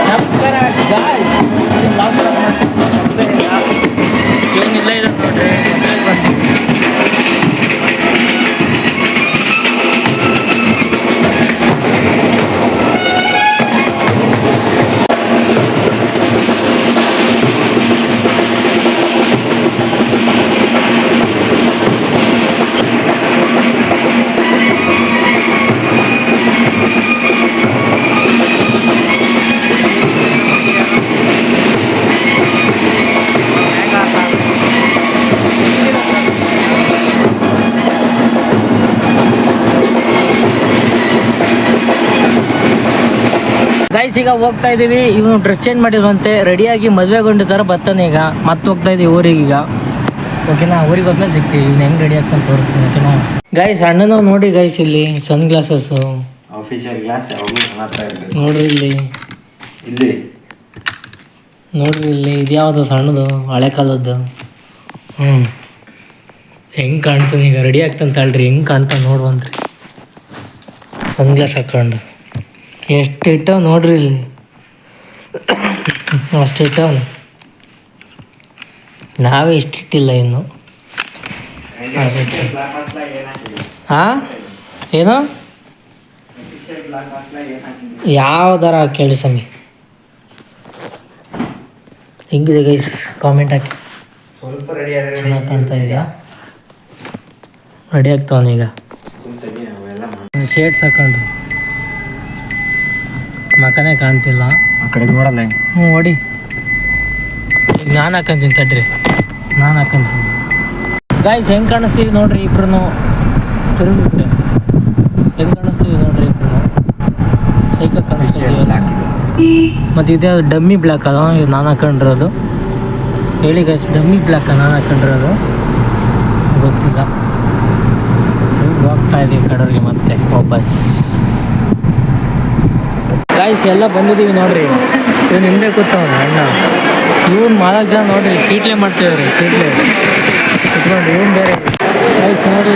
ನಮಸ್ಕಾರ ಗಾಯ್ಸ್, ಇವನಿಲ್ಲ ಇದೆ ನೋಡ್ರಿ. ಗೈಸ್ ಈಗ ಹೋಗ್ತಾ ಇದೀವಿ. ಇವನು ಡ್ರೆಸ್ ಚೇಂಜ್ ಮಾಡಿರುವಂತೆ ರೆಡಿಯಾಗಿ ಮದುವೆಗೊಂಡು ಥರ ಬರ್ತಾನೆ. ಈಗ ಮತ್ತೆ ಹೋಗ್ತಾ ಇದೀವಿ ಊರಿಗೆ. ಈಗ ಓಕೆನಾ, ಊರಿಗೆ ಹೋದ್ಮೇಲೆ ಸಿಗ್ತೀವಿ. ಇವ್ನು ಹೆಂಗೆ ರೆಡಿ ಆಗ್ತಾನೆ ತೋರಿಸ್ತೀನಿ. ಓಕೆನಾ ಗೈಸ್, ಅಣ್ಣನವ್ ನೋಡಿ ಗೈಸ್, ಇಲ್ಲಿ ಸನ್ ಗ್ಲಾಸಸ್ಸು ಆಫೀಷಿಯಲ್ ಗ್ಲಾಸ್ ನೋಡ್ರಿ. ಇಲ್ಲಿ ನೋಡ್ರಿ, ಇಲ್ಲಿ ಇದ್ಯಾವುದು ಸಣ್ಣದು ಹಳೆ ಕಾಲದ್ದು. ಹೆಂಗೆ ಕಾಣ್ತಾನೆ ಈಗ, ರೆಡಿ ಆಗ್ತಾನೆ ತಾಳ್ರಿ. ಹೆಂಗೆ ಕಾಣ್ತಾನೆ ನೋಡುವಂತ್ರಿ, ಸನ್ ಗ್ಲಾಸ್ ಹಾಕೊಂಡು. ಎಷ್ಟು ಇಟ್ಟವ್ ನೋಡ್ರಿ, ಇಲ್ಲಿ ಅಷ್ಟು ಇಟ್ಟವ್. ನಾವೇ ಇಷ್ಟಿಟ್ಟಿಲ್ಲ ಇನ್ನು. ಹಾಂ, ಏನು ಯಾವ್ದಾರ ಕೇಳಿ ಸಮಿ. ಹೆಂಗಿದೆ ಗೈಸ್, ಕಾಮೆಂಟ್ ಹಾಕಿ. ಸ್ವಲ್ಪ ರೆಡಿ ಚೆನ್ನಾಗಿ ಕಾಣ್ತಾ ಇದೆಯಾ? ರೆಡಿ ಆಗ್ತಾವನೀಗ. ಶೇಡ್ಸ್ ಹಾಕೊಂಡು ಮಕನೇ ಕಾಣ್ತಿಲ್ಲ. ಆ ಕಡೆ ನೋಡಲ್ಲ. ಹೊಡಿ. ಈಗ ನಾನು ಹಾಕಂತೀನಿ ತಡ್ರಿ, ನಾನು ಹಾಕಂತೀನಿ. ಗಾಯ್ಸ್ ಹೆಂಗೆ ಕಾಣಿಸ್ತೀವಿ ನೋಡ್ರಿ ಇಬ್ರು. ತಿರುಗಿದ್ರೆ ಹೆಂಗೆ ಕಾಣಿಸ್ತೀವಿ ನೋಡ್ರಿ ಇಬ್ರು. ಸೈಕಲ್ ಕಾಣಿಸ್ತೀವಿ. ಮತ್ತು ಇದೇ ಡಮ್ಮಿ ಬ್ಲ್ಯಾಕ್ ಅದ, ಇದು ನಾನು ಹಾಕೊಂಡಿರೋದು. ಹೇಳಿ ಗೈಸ್, ಡಮ್ಮಿ ಬ್ಲ್ಯಾಕ ನಾನು ಹಾಕೊಂಡಿರೋದು? ಗೊತ್ತಿಲ್ಲ. ಹೋಗ್ತಾ ಇದ್ದೀವಿ ಕಡೂರಿಗೆ ಮತ್ತೆ ವಾಪಸ್. ಗಾಯ್ಸ್ ಎಲ್ಲ ಬಂದಿದ್ದೀವಿ ನೋಡ್ರಿ. ಇವನು ಹಿಂದೆ ಕೂತವನು ಅಣ್ಣ. ಇವನು 4 ಜನ ನೋಡ್ರಿ ಕೀಟ್ಲೆ ಮಾಡ್ತೀವ್ರಿ. ಕೀಟ್ಲೆ ಕುತ್ಕೊಂಡು ಇವನು ಬೇರೆ. ಗಾಯ್ಸ್ ನೋಡ್ರಿ,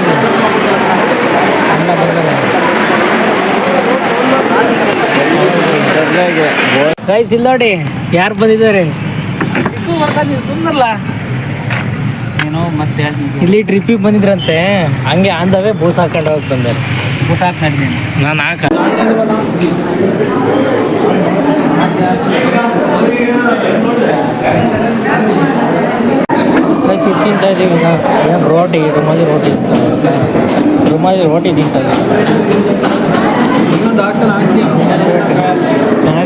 ಅಣ್ಣ ಬಂದಲ್ಲ. ಗಾಯ್ಸ್ ಇಲ್ಲಿ ನೋಡಿ ಯಾರು ಬಂದಿದ್ದಾರೆ. ಸುಂದರ್ಲ ಏನೋ ಮತ್ತೆ ಇಲ್ಲಿ ಟ್ರಿಪ್ಪಿಗೆ ಬಂದಿದ್ರಂತೆ. ಹಂಗೆ ಆಂದವೇ ಬೂಸ್ ಹಾಕೊಂಡು ಹೋಗಿ ಬಂದಾರೆ. ಬೂಸ್ ಹಾಕಿ ನಡ್ದೀನಿ ನಾನು ಹಾಕ. ಇದು ತಿಂತಾ ಇದ್ದೀವಿ. ಏನು ರೋಟಿ, ರುಮಾಲಿ ರೋಟಿ ಇತ್ತು. ರುಮಾಲಿ ರೋಟಿ ತಿಂತಾ ಇದ್ದೀವಿ. ಚೆನ್ನಾಗಿ